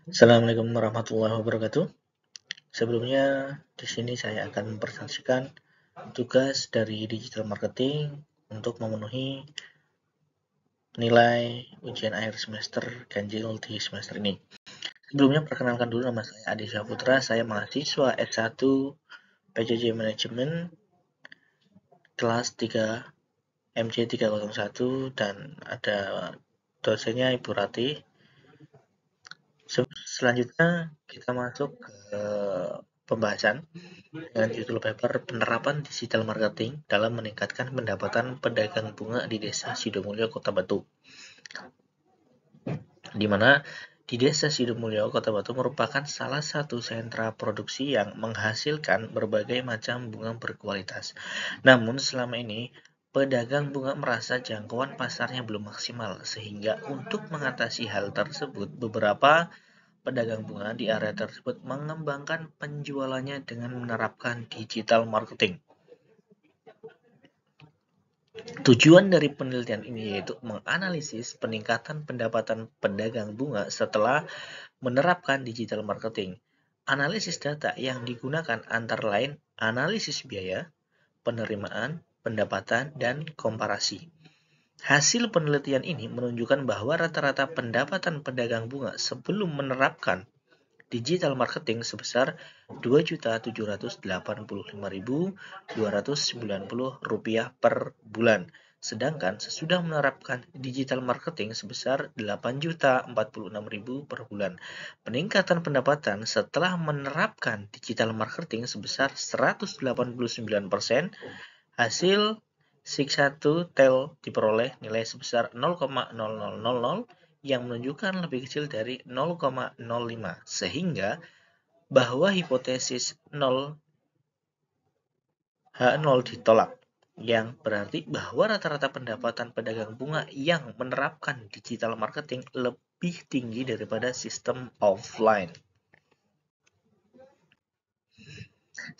Assalamualaikum warahmatullahi wabarakatuh. Sebelumnya, di sini saya akan mempresentasikan tugas dari digital marketing untuk memenuhi nilai ujian akhir semester ganjil di semester ini. Sebelumnya, perkenalkan dulu, nama saya Adi Syahputra. Saya mahasiswa S1 PJJ Manajemen kelas 3 MC 301 dan ada dosennya Ibu Rati. Selanjutnya kita masuk ke pembahasan dengan judul paper penerapan digital marketing dalam meningkatkan pendapatan pedagang bunga di Desa Sidomulyo, Kota Batu. Di mana di Desa Sidomulyo, Kota Batu merupakan salah satu sentra produksi yang menghasilkan berbagai macam bunga berkualitas. Namun selama ini pedagang bunga merasa jangkauan pasarnya belum maksimal, sehingga untuk mengatasi hal tersebut beberapa pedagang bunga di area tersebut mengembangkan penjualannya dengan menerapkan digital marketing. Tujuan dari penelitian ini yaitu menganalisis peningkatan pendapatan pedagang bunga setelah menerapkan digital marketing. Analisis data yang digunakan antara lain analisis biaya, penerimaan, pendapatan, dan komparasi. Hasil penelitian ini menunjukkan bahwa rata-rata pendapatan pedagang bunga sebelum menerapkan digital marketing sebesar Rp2.785.290 per bulan. Sedangkan sesudah menerapkan digital marketing sebesar Rp8.046.000 per bulan. Peningkatan pendapatan setelah menerapkan digital marketing sebesar 189%. Hasil SIG1 TEL diperoleh nilai sebesar 0,0000 yang menunjukkan lebih kecil dari 0,05, sehingga bahwa hipotesis 0 H0 ditolak, yang berarti bahwa rata-rata pendapatan pedagang bunga yang menerapkan digital marketing lebih tinggi daripada sistem offline.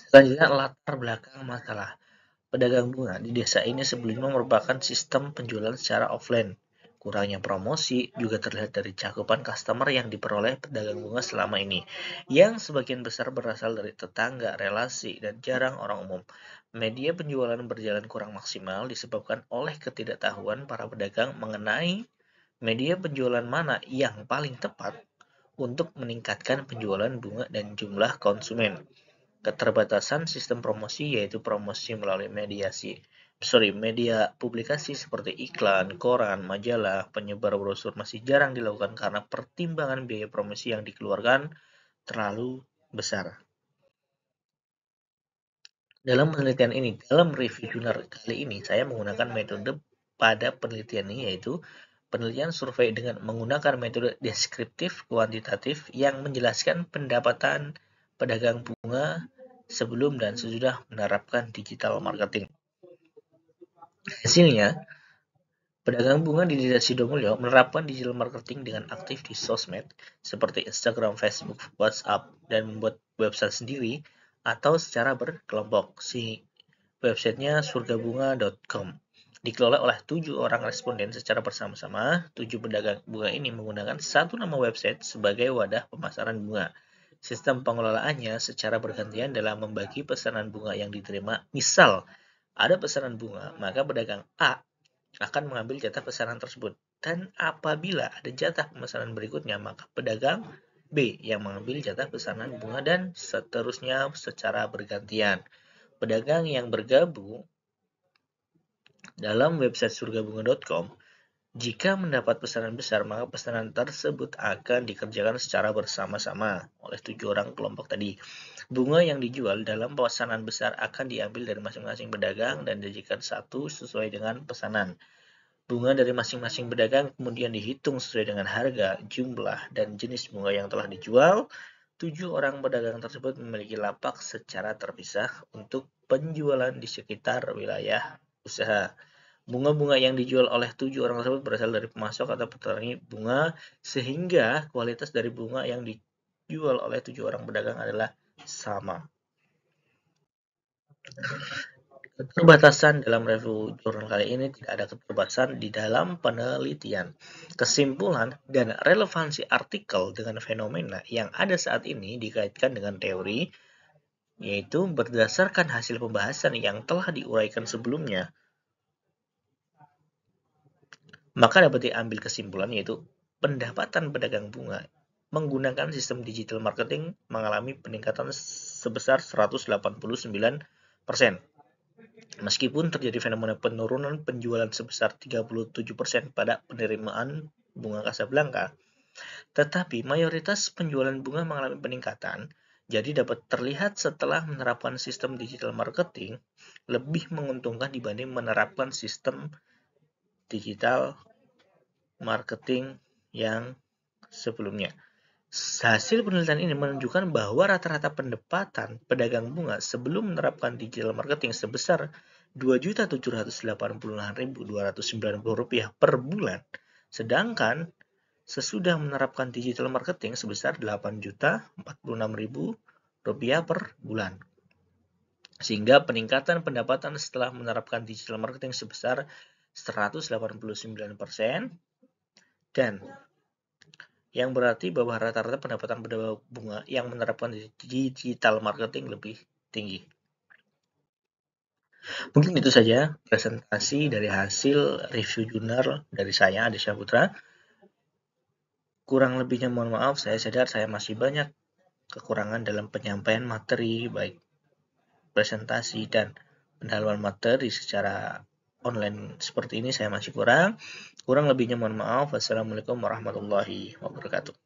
Selanjutnya, latar belakang masalah. Pedagang bunga di desa ini sebelumnya merupakan sistem penjualan secara offline. Kurangnya promosi juga terlihat dari cakupan customer yang diperoleh pedagang bunga selama ini, yang sebagian besar berasal dari tetangga, relasi, dan jarang orang umum. Media penjualan berjalan kurang maksimal disebabkan oleh ketidaktahuan para pedagang mengenai media penjualan mana yang paling tepat untuk meningkatkan penjualan bunga dan jumlah konsumen. Keterbatasan sistem promosi yaitu promosi melalui media publikasi seperti iklan, koran, majalah, penyebar brosur masih jarang dilakukan karena pertimbangan biaya promosi yang dikeluarkan terlalu besar. Dalam penelitian ini, dalam review jurnal kali ini, saya menggunakan metode pada penelitian ini yaitu penelitian survei dengan menggunakan metode deskriptif kuantitatif yang menjelaskan pendapatan pedagang bunga sebelum dan sesudah menerapkan digital marketing. Hasilnya, pedagang bunga di Desa Sidomulyo menerapkan digital marketing dengan aktif di sosmed seperti Instagram, Facebook, WhatsApp, dan membuat website sendiri atau secara berkelompok. Si websitenya surgabunga.com dikelola oleh 7 orang responden secara bersama-sama. 7 pedagang bunga ini menggunakan satu nama website sebagai wadah pemasaran bunga. Sistem pengelolaannya secara bergantian dalam membagi pesanan bunga yang diterima. Misal, ada pesanan bunga, maka pedagang A akan mengambil jatah pesanan tersebut. Dan apabila ada jatah pemesanan berikutnya, maka pedagang B yang mengambil jatah pesanan bunga dan seterusnya secara bergantian. Pedagang yang bergabung dalam website surgabunga.com jika mendapat pesanan besar, maka pesanan tersebut akan dikerjakan secara bersama-sama oleh 7 orang kelompok tadi. Bunga yang dijual dalam pesanan besar akan diambil dari masing-masing pedagang dan dijadikan satu sesuai dengan pesanan. Bunga dari masing-masing pedagang kemudian dihitung sesuai dengan harga, jumlah, dan jenis bunga yang telah dijual. 7 orang pedagang tersebut memiliki lapak secara terpisah untuk penjualan di sekitar wilayah usaha. Bunga-bunga yang dijual oleh 7 orang tersebut berasal dari pemasok atau petani bunga, sehingga kualitas dari bunga yang dijual oleh 7 orang pedagang adalah sama. Keterbatasan dalam review jurnal kali ini tidak ada keterbatasan di dalam penelitian. Kesimpulan dan relevansi artikel dengan fenomena yang ada saat ini dikaitkan dengan teori, yaitu berdasarkan hasil pembahasan yang telah diuraikan sebelumnya. Maka dapat diambil kesimpulan yaitu pendapatan pedagang bunga menggunakan sistem digital marketing mengalami peningkatan sebesar 189%. Meskipun terjadi fenomena penurunan penjualan sebesar 37% pada penerimaan bunga Casablanca, tetapi mayoritas penjualan bunga mengalami peningkatan, jadi dapat terlihat setelah menerapkan sistem digital marketing lebih menguntungkan dibanding menerapkan sistem digital marketing yang sebelumnya. Hasil penelitian ini menunjukkan bahwa rata-rata pendapatan pedagang bunga sebelum menerapkan digital marketing sebesar Rp2.788.290 per bulan, sedangkan sesudah menerapkan digital marketing sebesar Rp8.046.000 per bulan. Sehingga peningkatan pendapatan setelah menerapkan digital marketing sebesar 189%, dan yang berarti bahwa rata-rata pendapatan pedagang bunga yang menerapkan digital marketing lebih tinggi. Mungkin itu saja presentasi dari hasil review jurnal dari saya, Adi Syahputra. Kurang lebihnya mohon maaf, saya sadar saya masih banyak kekurangan dalam penyampaian materi, baik presentasi dan pendalaman materi secara online seperti ini saya masih kurang. Kurang lebihnya mohon maaf. Wassalamualaikum warahmatullahi wabarakatuh.